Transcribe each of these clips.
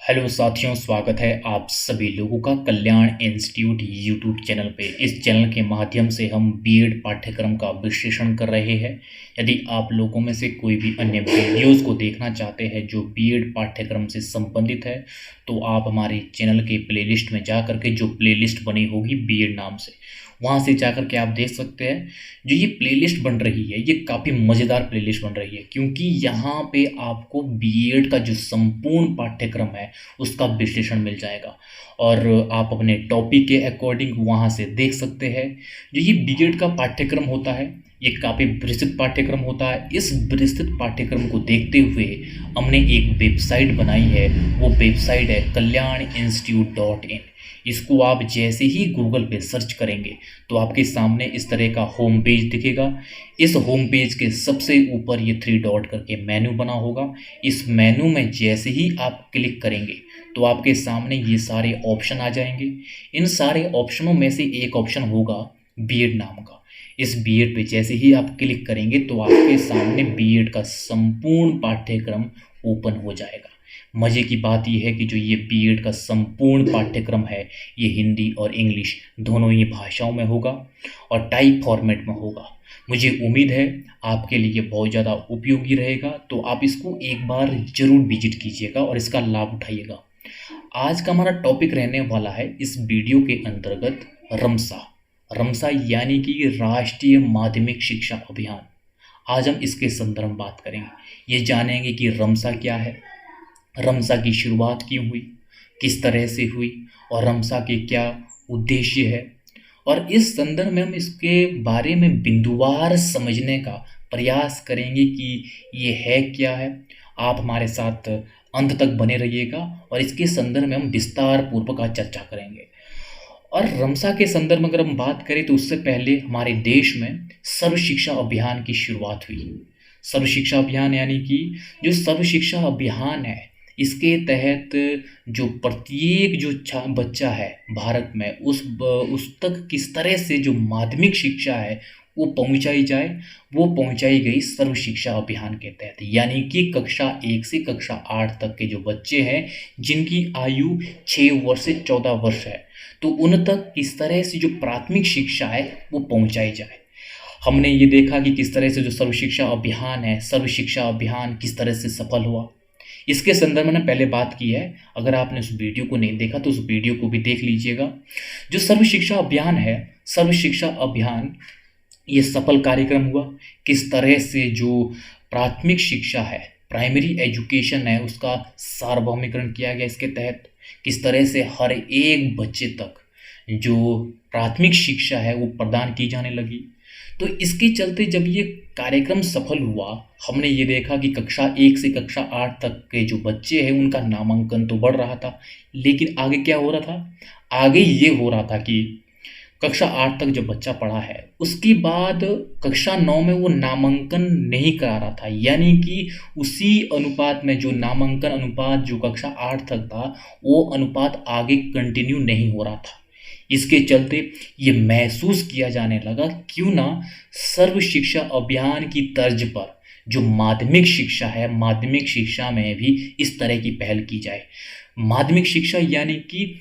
Hello साथियों, स्वागत है आप सभी लोगों का कल्याण इंस्टीट्यूट यूट्यूब चैनल पे। इस चैनल के माध्यम से हम बीएड पाठ्यक्रम का विश्लेषण कर रहे हैं। यदि आप लोगों में से कोई भी अन्य वीडियोस को देखना चाहते हैं जो बीएड पाठ्यक्रम से संबंधित है, तो आप हमारे चैनल के प्लेलिस्ट में जा कर के, जो प्लेलिस्ट बनी होगी बीएड नाम से, वहाँ से जा कर के आप देख सकते हैं। जो ये प्लेलिस्ट बन रही है, ये काफ़ी मज़ेदार प्लेलिस्ट बन रही है, क्योंकि यहाँ पे आपको बीएड का जो संपूर्ण पाठ्यक्रम है उसका विश्लेषण मिल जाएगा और आप अपने टॉपिक के अकॉर्डिंग वहाँ से देख सकते हैं। जो ये बीएड का पाठ्यक्रम होता है, ये काफ़ी विस्तृत पाठ्यक्रम होता है। इस विस्तृत पाठ्यक्रम को देखते हुए हमने एक वेबसाइट बनाई है। वो वेबसाइट है kalyan-institute.in। इसको आप जैसे ही गूगल पे सर्च करेंगे तो आपके सामने इस तरह का होम पेज दिखेगा। इस होम पेज के सबसे ऊपर ये 3 डॉट करके मेनू बना होगा। इस मेनू में जैसे ही आप क्लिक करेंगे तो आपके सामने ये सारे ऑप्शन आ जाएंगे। इन सारे ऑप्शनों में से एक ऑप्शन होगा बीएड नाम का। इस बीएड पे जैसे ही आप क्लिक करेंगे तो आपके सामने बीएड का संपूर्ण पाठ्यक्रम ओपन हो जाएगा। मज़े की बात यह है कि जो ये बीएड का संपूर्ण पाठ्यक्रम है, ये हिंदी और इंग्लिश दोनों ही भाषाओं में होगा और टाइप फॉर्मेट में होगा। मुझे उम्मीद है आपके लिए बहुत ज़्यादा उपयोगी रहेगा, तो आप इसको एक बार ज़रूर विजिट कीजिएगा और इसका लाभ उठाइएगा। आज का हमारा टॉपिक रहने वाला है इस वीडियो के अंतर्गत रमसा। रमसा यानी कि राष्ट्रीय माध्यमिक शिक्षा अभियान। आज हम इसके संदर्भ में बात करेंगे। ये जानेंगे कि रमसा क्या है, रमसा की शुरुआत क्यों हुई, किस तरह से हुई और रमसा के क्या उद्देश्य है, और इस संदर्भ में हम इसके बारे में बिंदुवार समझने का प्रयास करेंगे कि ये है क्या है। आप हमारे साथ अंत तक बने रहिएगा और इसके संदर्भ में हम विस्तार पूर्वक आज चर्चा करेंगे। और रमसा के संदर्भ में अगर हम बात करें तो उससे पहले हमारे देश में सर्व शिक्षा अभियान की शुरुआत हुई। सर्व शिक्षा अभियान यानी कि जो सर्व शिक्षा अभियान है, इसके तहत जो प्रत्येक जो बच्चा है भारत में उस तक किस तरह से जो माध्यमिक शिक्षा है वो पहुंचाई जाए, वो पहुंचाई गई सर्व शिक्षा अभियान के तहत। यानी कि कक्षा 1 से कक्षा 8 तक के जो बच्चे हैं जिनकी आयु 6 वर्ष से 14 वर्ष है, तो उन तक किस तरह से जो प्राथमिक शिक्षा है वो पहुंचाई जाए। हमने ये देखा कि किस तरह से जो सर्व शिक्षा अभियान है, सर्व शिक्षा अभियान किस तरह से सफल हुआ। इसके संदर्भ में पहले बात की है। अगर आपने उस वीडियो को नहीं देखा तो उस वीडियो को भी देख लीजिएगा। जो सर्व शिक्षा अभियान है, सर्व शिक्षा अभियान ये सफल कार्यक्रम हुआ। किस तरह से जो प्राथमिक शिक्षा है, प्राइमरी एजुकेशन है, उसका सार्वभौमिकरण किया गया इसके तहत। किस तरह से हर एक बच्चे तक जो प्राथमिक शिक्षा है वो प्रदान की जाने लगी। तो इसके चलते जब ये कार्यक्रम सफल हुआ, हमने ये देखा कि कक्षा 1 से कक्षा 8 तक के जो बच्चे हैं उनका नामांकन तो बढ़ रहा था, लेकिन आगे क्या हो रहा था? आगे ये हो रहा था कि कक्षा 8 तक जब बच्चा पढ़ा है उसके बाद कक्षा 9 में वो नामांकन नहीं करा रहा था। यानी कि उसी अनुपात में जो नामांकन अनुपात जो कक्षा 8 तक था, वो अनुपात आगे कंटिन्यू नहीं हो रहा था। इसके चलते ये महसूस किया जाने लगा क्यों ना सर्व शिक्षा अभियान की तर्ज पर जो माध्यमिक शिक्षा है, माध्यमिक शिक्षा में भी इस तरह की पहल की जाए। माध्यमिक शिक्षा यानी कि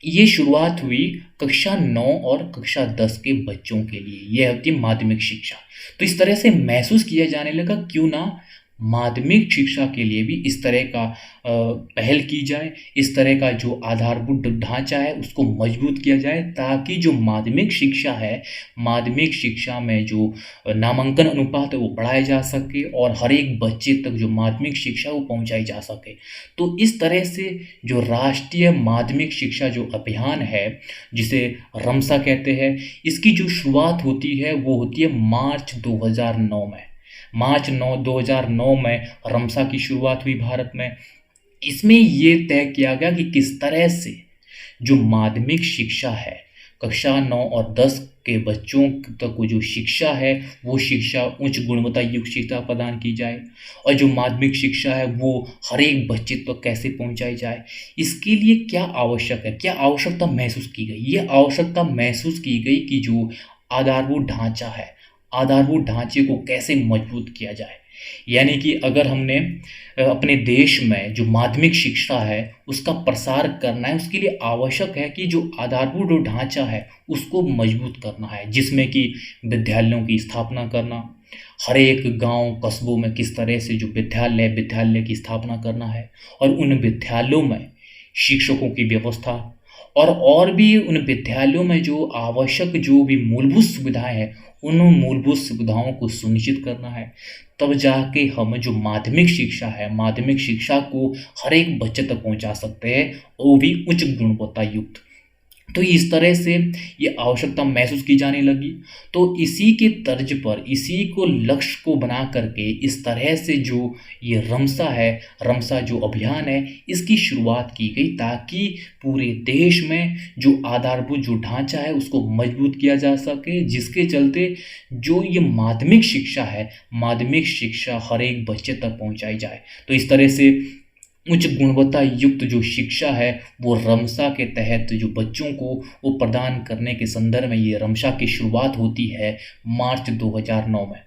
ये शुरुआत हुई कक्षा 9 और कक्षा 10 के बच्चों के लिए, यह होती है माध्यमिक शिक्षा। तो इस तरह से महसूस किया जाने लगा क्यों ना माध्यमिक शिक्षा के लिए भी इस तरह का पहल की जाए, इस तरह का जो आधारभूत ढांचा है उसको मजबूत किया जाए, ताकि जो माध्यमिक शिक्षा है, माध्यमिक शिक्षा में जो नामांकन अनुपात है वो बढ़ाया जा सके और हर एक बच्चे तक जो माध्यमिक शिक्षा वो पहुंचाई जा सके। तो इस तरह से जो राष्ट्रीय माध्यमिक शिक्षा जो अभियान है, जिसे रमसा कहते हैं, इसकी जो शुरुआत होती है वो होती है मार्च 2009 में। मार्च 2009 में रमसा की शुरुआत हुई भारत में। इसमें ये तय किया गया कि किस तरह से जो माध्यमिक शिक्षा है, कक्षा 9 और 10 के बच्चों तक जो शिक्षा है वो शिक्षा उच्च गुणवत्ता युक्त शिक्षा प्रदान की जाए, और जो माध्यमिक शिक्षा है वो हर एक बच्चे तक कैसे पहुंचाई जाए। इसके लिए क्या आवश्यक है, क्या आवश्यकता महसूस की गई? ये आवश्यकता महसूस की गई कि जो आधारभूत ढांचा है, आधारभूत ढांचे को कैसे मजबूत किया जाए। यानी कि अगर हमने अपने देश में जो माध्यमिक शिक्षा है उसका प्रसार करना है, उसके लिए आवश्यक है कि जो आधारभूत जो ढांचा है उसको मजबूत करना है, जिसमें कि विद्यालयों की स्थापना करना, हर एक गांव कस्बों में किस तरह से जो विद्यालय की स्थापना करना है, और उन विद्यालयों में शिक्षकों की व्यवस्था, और भी उन विद्यालयों में जो आवश्यक जो भी मूलभूत सुविधाएं हैं उन मूलभूत सुविधाओं को सुनिश्चित करना है। तब जाके हम जो माध्यमिक शिक्षा है, माध्यमिक शिक्षा को हर एक बच्चे तक पहुंचा सकते हैं, वो भी उच्च गुणवत्ता युक्त। तो इस तरह से ये आवश्यकता महसूस की जाने लगी। तो इसी के तर्ज पर, इसी को लक्ष्य को बना करके इस तरह से जो ये रमसा है, रमसा जो अभियान है, इसकी शुरुआत की गई ताकि पूरे देश में जो आधारभूत जो ढांचा है उसको मजबूत किया जा सके, जिसके चलते जो ये माध्यमिक शिक्षा है, माध्यमिक शिक्षा हर एक बच्चे तक पहुंचाई जाए। तो इस तरह से उच्च गुणवत्ता युक्त जो शिक्षा है वो रमसा के तहत जो बच्चों को वो प्रदान करने के संदर्भ में ये रमसा की शुरुआत होती है मार्च 2009 में।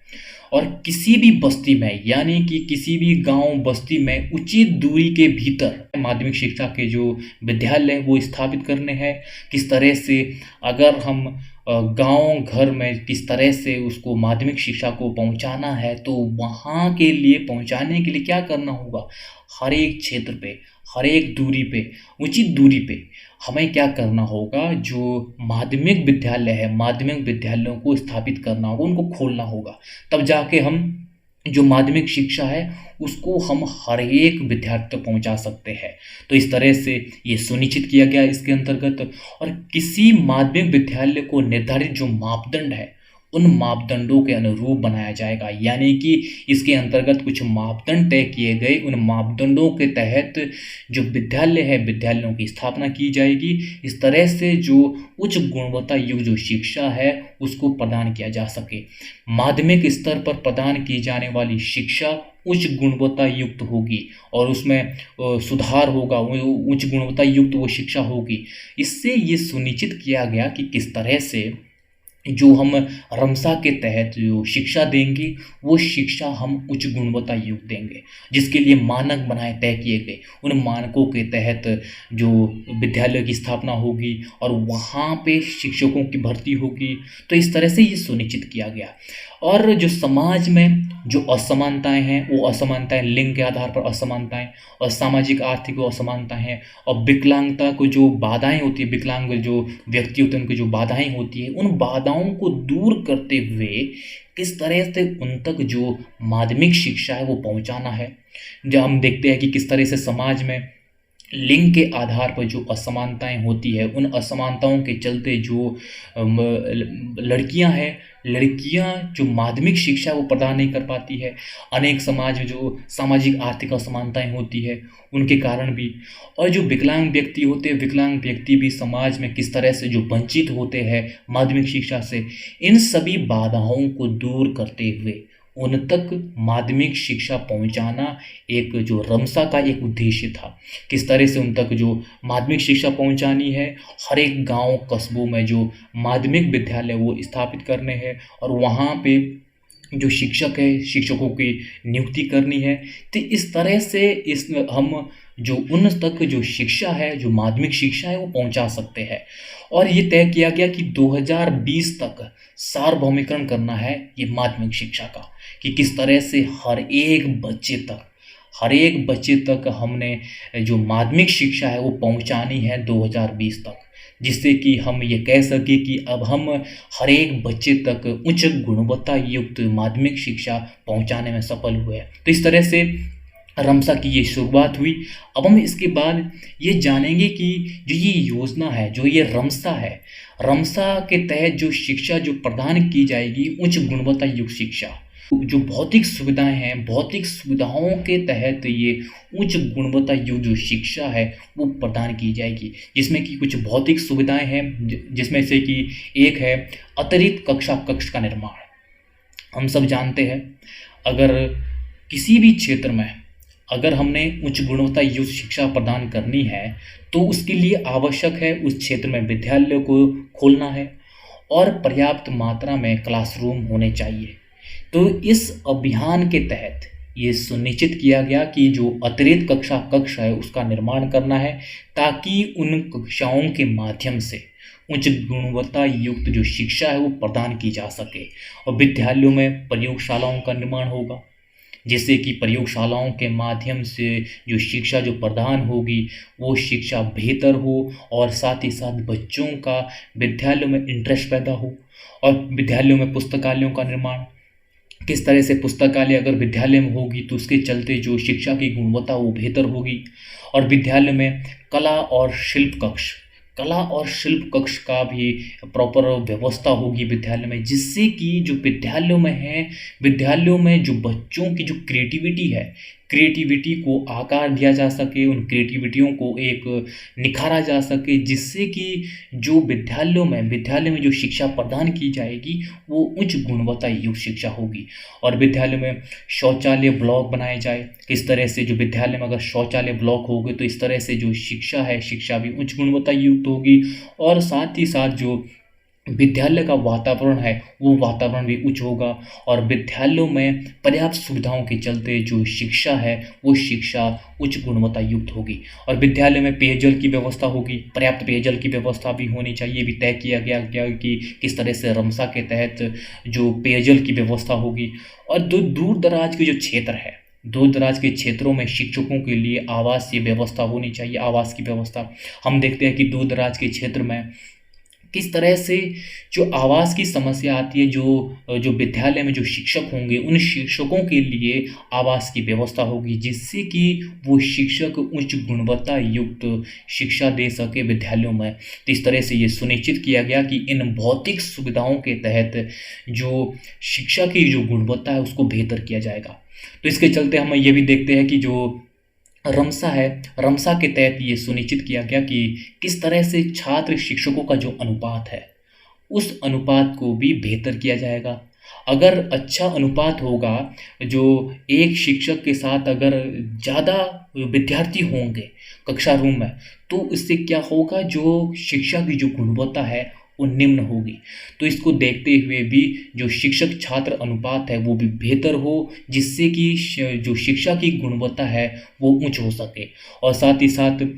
और किसी भी बस्ती में, यानी कि किसी भी गांव बस्ती में उचित दूरी के भीतर माध्यमिक शिक्षा के जो विद्यालय वो स्थापित करने हैं। किस तरह से अगर हम गांव घर में किस तरह से उसको माध्यमिक शिक्षा को पहुंचाना है, तो वहाँ के लिए पहुंचाने के लिए क्या करना होगा, हर एक क्षेत्र पे, हर एक दूरी पे, उचित दूरी पे हमें क्या करना होगा, जो माध्यमिक विद्यालय है, माध्यमिक विद्यालयों को स्थापित करना होगा, उनको खोलना होगा। तब जाके हम जो माध्यमिक शिक्षा है उसको हम हर एक विद्यार्थी तक पहुंचा सकते हैं। तो इस तरह से ये सुनिश्चित किया गया इसके अंतर्गत। और किसी माध्यमिक विद्यालय को निर्धारित जो मापदंड है उन मापदंडों के अनुरूप बनाया जाएगा, यानी कि इसके अंतर्गत कुछ मापदंड तय किए गए, उन मापदंडों के तहत जो विद्यालय है, विद्यालयों की स्थापना की जाएगी। इस तरह से जो उच्च गुणवत्ता युक्त जो शिक्षा है उसको प्रदान किया जा सके। माध्यमिक स्तर पर प्रदान की जाने वाली शिक्षा उच्च गुणवत्ता युक्त होगी और उसमें सुधार होगा, उच्च गुणवत्ता युक्त वो शिक्षा होगी। इससे ये सुनिश्चित किया गया कि किस तरह से जो हम रमसा के तहत जो शिक्षा देंगे वो शिक्षा हम उच्च गुणवत्ता युक्त देंगे, जिसके लिए मानक बनाए तय किए गए। उन मानकों के तहत जो विद्यालय की स्थापना होगी और वहाँ पे शिक्षकों की भर्ती होगी। तो इस तरह से ये सुनिश्चित किया गया। और जो समाज में जो असमानताएं हैं, वो असमानताएं लिंग के आधार पर असमानताएं और सामाजिक आर्थिक असमानताएं हैं, और विकलांगता को जो बाधाएं होती है, विकलांग जो व्यक्ति होते हैं उनकी जो बाधाएं होती है, उन बाधाओं को दूर करते हुए किस तरह से उन तक जो माध्यमिक शिक्षा है वो पहुंचाना है। जब हम देखते हैं कि किस तरह से समाज में लिंग के आधार पर जो असमानताएं होती है, उन असमानताओं के चलते जो लड़कियां जो माध्यमिक शिक्षा वो प्रदान नहीं कर पाती है। अनेक समाज में जो सामाजिक आर्थिक असमानताएं होती है उनके कारण भी, और जो विकलांग व्यक्ति होते हैं, विकलांग व्यक्ति भी समाज में किस तरह से जो वंचित होते हैं माध्यमिक शिक्षा से, इन सभी बाधाओं को दूर करते हुए उन तक माध्यमिक शिक्षा पहुंचाना एक जो रमसा का एक उद्देश्य था। किस तरह से उन तक जो माध्यमिक शिक्षा पहुंचानी है, हर एक गांव कस्बों में जो माध्यमिक विद्यालय वो स्थापित करने हैं और वहाँ पे जो शिक्षक है, शिक्षकों की नियुक्ति करनी है। तो इस तरह से हम जो उन तक जो शिक्षा है, जो माध्यमिक शिक्षा है वो पहुंचा सकते हैं। और ये तय किया गया कि 2020 तक सार्वभौमिकरण करना है ये माध्यमिक शिक्षा का, कि किस तरह से हर एक बच्चे तक हमने जो माध्यमिक शिक्षा है वो पहुंचानी है 2020 तक, जिससे कि हम ये कह सके कि अब हम हर एक बच्चे तक उच्च गुणवत्ता युक्त माध्यमिक शिक्षा पहुंचाने में सफल हुए। तो इस तरह से रमसा की ये शुरुआत हुई। अब हम इसके बाद ये जानेंगे कि जो ये योजना है, जो ये रमसा है, रमसा के तहत जो शिक्षा जो प्रदान की जाएगी उच्च गुणवत्ता युक्त शिक्षा, जो भौतिक सुविधाएं हैं, भौतिक सुविधाओं के तहत ये उच्च गुणवत्ता युक्त जो शिक्षा है वो प्रदान की जाएगी, जिसमें कि कुछ भौतिक सुविधाएं हैं, जिसमें से कि एक है अतिरिक्त कक्ष का निर्माण। हम सब जानते हैं अगर किसी भी क्षेत्र में अगर हमने उच्च गुणवत्ता युक्त शिक्षा प्रदान करनी है तो उसके लिए आवश्यक है उस क्षेत्र में विद्यालय को खोलना है, और पर्याप्त मात्रा में क्लासरूम होने चाहिए। तो इस अभियान के तहत ये सुनिश्चित किया गया कि जो अतिरिक्त कक्ष है उसका निर्माण करना है, ताकि उन कक्षाओं के माध्यम से उच्च गुणवत्ता युक्त जो शिक्षा है वो प्रदान की जा सके। और विद्यालयों में प्रयोगशालाओं का निर्माण होगा, जिससे कि प्रयोगशालाओं के माध्यम से जो शिक्षा जो प्रदान होगी वो शिक्षा बेहतर हो, और साथ ही साथ बच्चों का विद्यालयों में इंटरेस्ट पैदा हो। और विद्यालयों में पुस्तकालयों का निर्माण, किस तरह से पुस्तकालय अगर विद्यालय में होगी तो उसके चलते जो शिक्षा की गुणवत्ता वो बेहतर होगी। और विद्यालय में कला और शिल्प कक्ष का भी प्रॉपर व्यवस्था होगी विद्यालय में, जिससे कि जो विद्यालयों में जो बच्चों की जो क्रिएटिविटी को आकार दिया जा सके, उन क्रिएटिविटियों को एक निखारा जा सके, जिससे कि जो विद्यालय में जो शिक्षा प्रदान की जाएगी वो उच्च गुणवत्ता युक्त शिक्षा होगी। और विद्यालय में शौचालय ब्लॉक बनाए जाए, किस तरह से जो विद्यालय में अगर शौचालय ब्लॉक होंगे तो इस तरह से जो शिक्षा भी उच्च गुणवत्ता युक्त होगी। और साथ ही साथ जो विद्यालय का वातावरण है वो वातावरण भी उच्च होगा, और विद्यालयों में पर्याप्त सुविधाओं के चलते जो शिक्षा है वो शिक्षा उच्च गुणवत्ता युक्त होगी। और विद्यालय में पेयजल की व्यवस्था होगी, पर्याप्त पेयजल की व्यवस्था भी होनी चाहिए। भी तय किया गया कि किस तरह से रमसा के तहत जो पेयजल की व्यवस्था होगी। और दूर दराज के जो क्षेत्र है, दूर दराज के क्षेत्रों में शिक्षकों के लिए आवास की व्यवस्था होनी चाहिए। आवास की व्यवस्था हम देखते हैं कि दूर दराज के क्षेत्र में किस तरह से जो आवास की समस्या आती है, जो विद्यालय में जो शिक्षक होंगे उन शिक्षकों के लिए आवास की व्यवस्था होगी, जिससे कि वो शिक्षक उच्च गुणवत्ता युक्त शिक्षा दे सके विद्यालयों में। तो इस तरह से ये सुनिश्चित किया गया कि इन भौतिक सुविधाओं के तहत जो शिक्षा की जो गुणवत्ता है उसको बेहतर किया जाएगा। तो इसके चलते हम ये भी देखते हैं कि जो रमसा के तहत ये सुनिश्चित किया गया कि किस तरह से छात्र शिक्षकों का जो अनुपात है उस अनुपात को भी बेहतर किया जाएगा। अगर अच्छा अनुपात होगा, जो एक शिक्षक के साथ अगर ज़्यादा विद्यार्थी होंगे कक्षा रूम में, तो इससे क्या होगा, जो शिक्षा की जो गुणवत्ता है वो निम्न होगी। तो इसको देखते हुए भी जो शिक्षक छात्र अनुपात है वो भी बेहतर हो, जिससे कि जो शिक्षा की गुणवत्ता है वो उच्च हो सके। और साथ ही साथ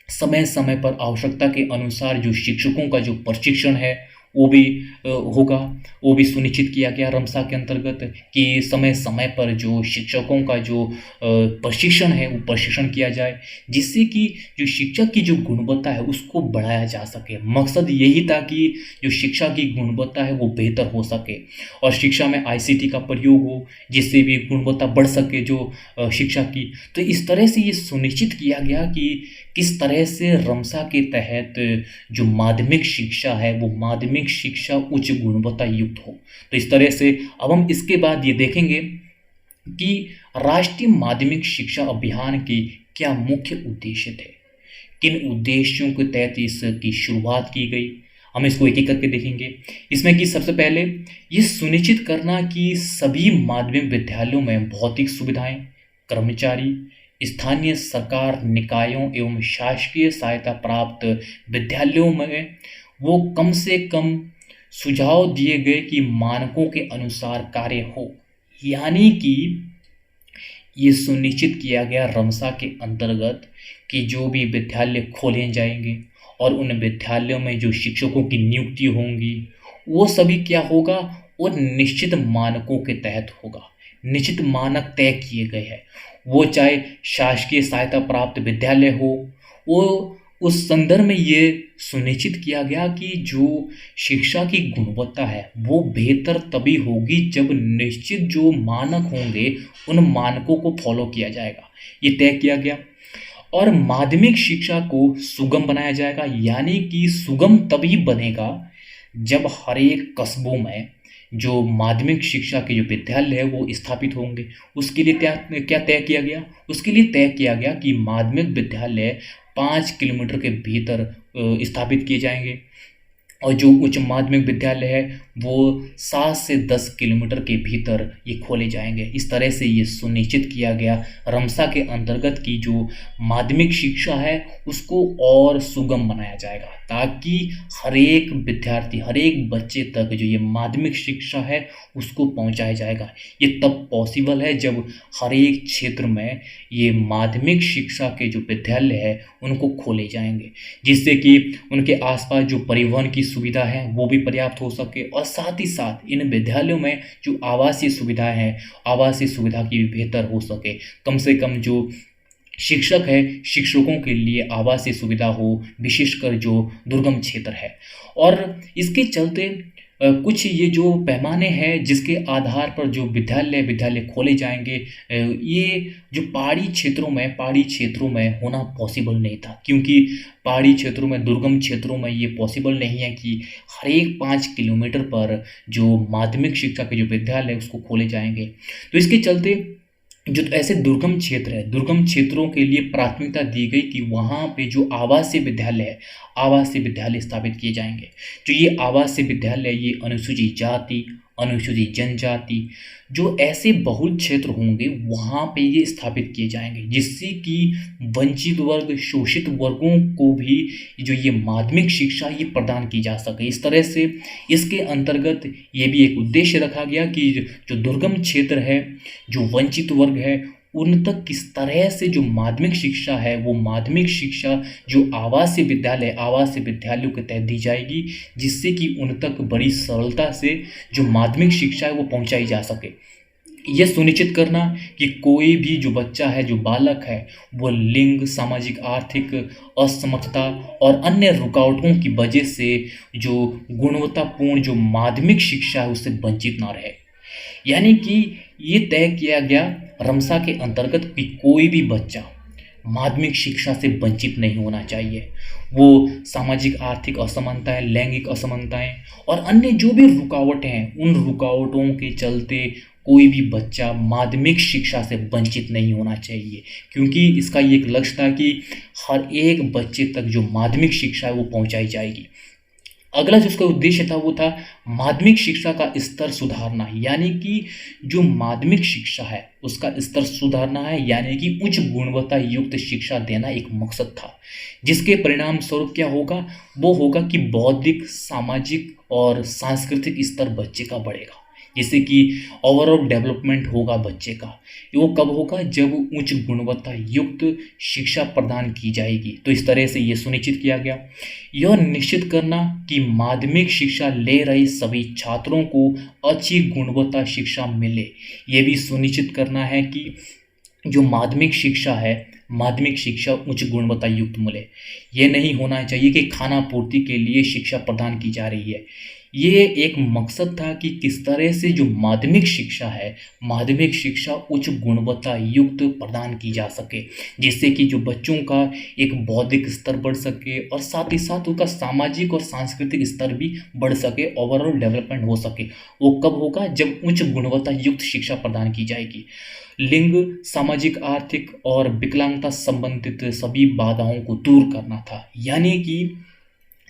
समय समय पर आवश्यकता के अनुसार जो शिक्षकों का जो प्रशिक्षण है वो भी होगा, वो भी सुनिश्चित किया गया रमसा के अंतर्गत कि समय समय पर जो शिक्षकों का जो प्रशिक्षण है वो प्रशिक्षण किया जाए, जिससे कि जो शिक्षक की जो गुणवत्ता है उसको बढ़ाया जा सके। मकसद यही था कि जो शिक्षा की गुणवत्ता है वो बेहतर हो सके और शिक्षा में ICT का प्रयोग हो, जिससे भी गुणवत्ता बढ़ सके जो शिक्षा की। तो इस तरह से ये सुनिश्चित किया गया कि किस तरह से रमसा के तहत जो माध्यमिक शिक्षा है वो माध्यमिक शिक्षा उच्च गुणवत्ता युक्त हो। तो इस तरह से अब हम इसके बाद ये देखेंगे कि राष्ट्रीय माध्यमिक शिक्षा अभियान के क्या मुख्य उद्देश्य थे, किन उद्देश्यों के तहत इसकी शुरुआत की गई। हम इसको एक एक करके देखेंगे। इसमें कि सबसे पहले ये सुनिश्चित करना कि सभी माध्यमिक विद्यालयों में भौतिक सुविधाएं, कर्मचारी, स्थानीय सरकार निकायों एवं शासकीय सहायता प्राप्त विद्यालयों में वो कम से कम सुझाव दिए गए कि मानकों के अनुसार कार्य हो। यानी कि ये सुनिश्चित किया गया रमसा के अंतर्गत कि जो भी विद्यालय खोले जाएंगे और उन विद्यालयों में जो शिक्षकों की नियुक्ति होंगी वो सभी क्या होगा, वो निश्चित मानकों के तहत होगा। निश्चित मानक तय किए गए हैं, वो चाहे शासकीय सहायता प्राप्त विद्यालय हो। वो उस संदर्भ में ये सुनिश्चित किया गया कि जो शिक्षा की गुणवत्ता है वो बेहतर तभी होगी जब निश्चित जो मानक होंगे उन मानकों को फॉलो किया जाएगा, ये तय किया गया। और माध्यमिक शिक्षा को सुगम बनाया जाएगा, यानी कि सुगम तभी बनेगा जब हर एक कस्बों में जो माध्यमिक शिक्षा के जो विद्यालय है वो स्थापित होंगे। उसके लिए क्या तय किया गया, उसके लिए तय किया गया कि माध्यमिक विद्यालय 5 किलोमीटर के भीतर स्थापित किए जाएंगे और जो उच्च माध्यमिक विद्यालय है वो 7 से 10 किलोमीटर के भीतर ये खोले जाएंगे। इस तरह से ये सुनिश्चित किया गया रमसा के अंतर्गत की जो माध्यमिक शिक्षा है उसको और सुगम बनाया जाएगा, ताकि हर एक विद्यार्थी, हर एक बच्चे तक जो ये माध्यमिक शिक्षा है उसको पहुंचाया जाएगा। ये तब पॉसिबल है जब हर एक क्षेत्र में ये माध्यमिक शिक्षा के जो विद्यालय है उनको खोले जाएंगे, जिससे कि उनके आसपास जो परिवहन की सुविधा है वो भी पर्याप्त हो सके, और साथ ही साथ इन विद्यालयों में जो आवासीय सुविधाएं हैं, आवासीय सुविधा की भी बेहतर हो सके। कम से कम जो शिक्षक है, शिक्षकों के लिए आवासीय सुविधा हो, विशेषकर जो दुर्गम क्षेत्र है। और इसके चलते कुछ ये जो पैमाने हैं जिसके आधार पर जो विद्यालय खोले जाएंगे, ये जो पहाड़ी क्षेत्रों में होना पॉसिबल नहीं था, क्योंकि पहाड़ी क्षेत्रों में, दुर्गम क्षेत्रों में ये पॉसिबल नहीं है कि हर एक 5 किलोमीटर पर जो माध्यमिक शिक्षा के जो विद्यालय उसको खोले जाएंगे। तो इसके चलते जो ऐसे दुर्गम क्षेत्र है, दुर्गम क्षेत्रों के लिए प्राथमिकता दी गई कि वहाँ पे जो आवासीय विद्यालय है, आवासीय विद्यालय स्थापित किए जाएंगे। जो ये आवासीय विद्यालय, ये अनुसूचित जाति, अनुसूचित जनजाति, जो ऐसे बहुल क्षेत्र होंगे वहाँ पे ये स्थापित किए जाएंगे, जिससे कि वंचित वर्ग, शोषित वर्गों को भी जो ये माध्यमिक शिक्षा ये प्रदान की जा सके। इस तरह से इसके अंतर्गत ये भी एक उद्देश्य रखा गया कि जो दुर्गम क्षेत्र है, जो वंचित वर्ग है, उन तक किस तरह से जो माध्यमिक शिक्षा है, वो माध्यमिक शिक्षा जो आवासीय विद्यालयों के तहत दी जाएगी, जिससे कि उन तक बड़ी सरलता से जो माध्यमिक शिक्षा है वो पहुंचाई जा सके। यह सुनिश्चित करना कि कोई भी जो बच्चा है, जो बालक है, वो लिंग, सामाजिक, आर्थिक असमर्थता और अन्य रुकावटों की वजह से जो गुणवत्तापूर्ण जो माध्यमिक शिक्षा है उससे वंचित ना रहे। यानी कि ये तय किया गया रमसा के अंतर्गत कि कोई भी बच्चा माध्यमिक शिक्षा से वंचित नहीं होना चाहिए। वो सामाजिक आर्थिक असमानताएं, लैंगिक असमानताएं और अन्य जो भी रुकावटें हैं, उन रुकावटों के चलते कोई भी बच्चा माध्यमिक शिक्षा से वंचित नहीं होना चाहिए, क्योंकि इसका ये एक लक्ष्य था कि हर एक बच्चे तक जो माध्यमिक शिक्षा है वो पहुंचाई जाएगी। अगला जो उसका उद्देश्य था वो था माध्यमिक शिक्षा का स्तर सुधारना, यानी कि जो माध्यमिक शिक्षा है उसका स्तर सुधारना है, यानी कि उच्च गुणवत्ता युक्त शिक्षा देना एक मकसद था, जिसके परिणाम स्वरूप क्या होगा, वो होगा कि बौद्धिक, सामाजिक और सांस्कृतिक स्तर बच्चे का बढ़ेगा, जिससे कि ओवरऑल डेवलपमेंट होगा बच्चे का। वो कब होगा, जब उच्च गुणवत्ता युक्त शिक्षा प्रदान की जाएगी। तो इस तरह से ये सुनिश्चित किया गया। यह निश्चित करना कि माध्यमिक शिक्षा ले रहे सभी छात्रों को अच्छी गुणवत्ता शिक्षा मिले, ये भी सुनिश्चित करना है कि जो माध्यमिक शिक्षा है, माध्यमिक शिक्षा उच्च गुणवत्ता युक्त मिले। ये नहीं होना चाहिए कि खाना पूर्ति के लिए शिक्षा प्रदान की जा रही है। ये एक मकसद था कि किस तरह से जो माध्यमिक शिक्षा है, माध्यमिक शिक्षा उच्च गुणवत्ता युक्त प्रदान की जा सके, जिससे कि जो बच्चों का एक बौद्धिक स्तर बढ़ सके और साथ ही साथ उनका सामाजिक और सांस्कृतिक स्तर भी बढ़ सके, ओवरऑल डेवलपमेंट हो सके। वो कब होगा, जब उच्च गुणवत्ता युक्त शिक्षा प्रदान की जाएगी। लिंग, सामाजिक, आर्थिक और विकलांगता संबंधित सभी बाधाओं को दूर करना था, यानी कि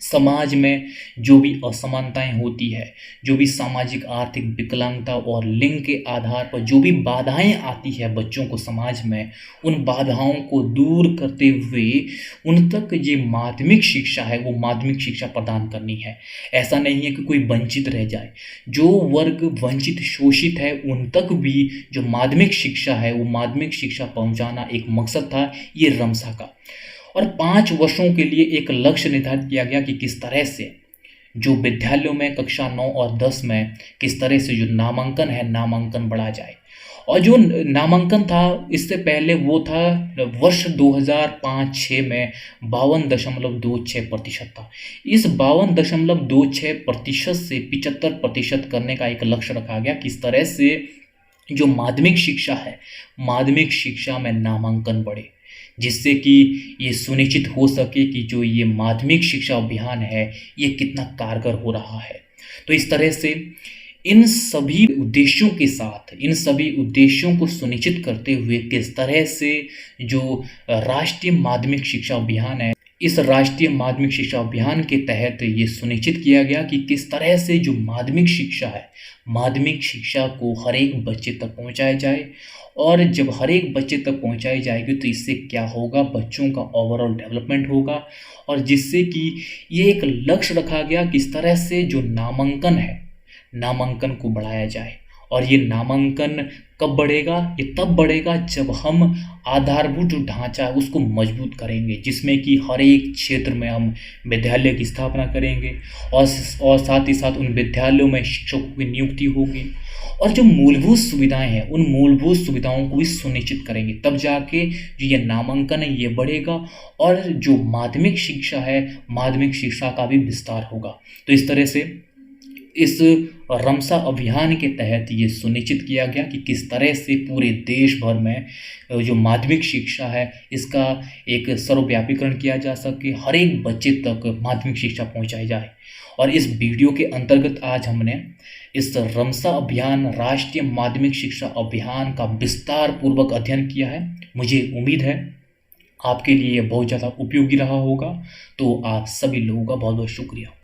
समाज में जो भी असमानताएं होती है, जो भी सामाजिक, आर्थिक, विकलांगता और लिंग के आधार पर जो भी बाधाएं आती है बच्चों को समाज में, उन बाधाओं को दूर करते हुए उन तक ये माध्यमिक शिक्षा है वो माध्यमिक शिक्षा प्रदान करनी है। ऐसा नहीं है कि कोई वंचित रह जाए। जो वर्ग वंचित, शोषित है, उन तक भी जो माध्यमिक शिक्षा है वो माध्यमिक शिक्षा पहुंचाना एक मकसद था ये रमसा का। और 5 वर्षों के लिए एक लक्ष्य निर्धारित किया गया कि किस तरह से जो विद्यालयों में कक्षा 9 और 10 में किस तरह से जो नामांकन है, नामांकन बढ़ा जाए। और जो नामांकन था इससे पहले वो था वर्ष 2005-06 में 52.26% था। इस 52.26% से 75% करने का एक लक्ष्य रखा गया। किस तरह से जो माध्यमिक शिक्षा है, माध्यमिक शिक्षा में नामांकन बढ़े, जिससे कि ये सुनिश्चित हो सके कि जो ये माध्यमिक शिक्षा अभियान है ये कितना कारगर हो रहा है। तो इस तरह से इन सभी उद्देश्यों के साथ, इन सभी उद्देश्यों को सुनिश्चित करते हुए किस तरह से जो राष्ट्रीय माध्यमिक शिक्षा अभियान है इस राष्ट्रीय माध्यमिक शिक्षा अभियान के तहत ये सुनिश्चित किया गया कि किस तरह से जो माध्यमिक शिक्षा है, माध्यमिक शिक्षा को हर एक बच्चे तक पहुंचाया जाए। और जब हर एक बच्चे तक पहुंचाई जाएगी तो इससे क्या होगा, बच्चों का ओवरऑल डेवलपमेंट होगा। और जिससे कि ये एक लक्ष्य रखा गया किस तरह से जो नामांकन है, नामांकन को बढ़ाया जाए। और ये नामांकन कब बढ़ेगा, ये तब बढ़ेगा जब हम आधारभूत जो ढांचा है उसको मजबूत करेंगे, जिसमें कि हर एक क्षेत्र में हम विद्यालय की स्थापना करेंगे और साथ ही साथ उन विद्यालयों में शिक्षकों की नियुक्ति होगी और जो मूलभूत सुविधाएं हैं उन मूलभूत सुविधाओं को भी सुनिश्चित करेंगे। तब जाके जो ये नामांकन है ये बढ़ेगा और जो माध्यमिक शिक्षा है, माध्यमिक शिक्षा का भी विस्तार होगा। तो इस तरह से इस रमसा अभियान के तहत ये सुनिश्चित किया गया कि किस तरह से पूरे देश भर में जो माध्यमिक शिक्षा है इसका एक सर्वव्यापीकरण किया जा सके, हर एक बच्चे तक माध्यमिक शिक्षा पहुंचाई जाए। और इस वीडियो के अंतर्गत आज हमने इस रमसा अभियान, राष्ट्रीय माध्यमिक शिक्षा अभियान का विस्तार पूर्वक अध्ययन किया है। मुझे उम्मीद है आपके लिए बहुत ज़्यादा उपयोगी रहा होगा। तो आप सभी लोगों का बहुत बहुत शुक्रिया।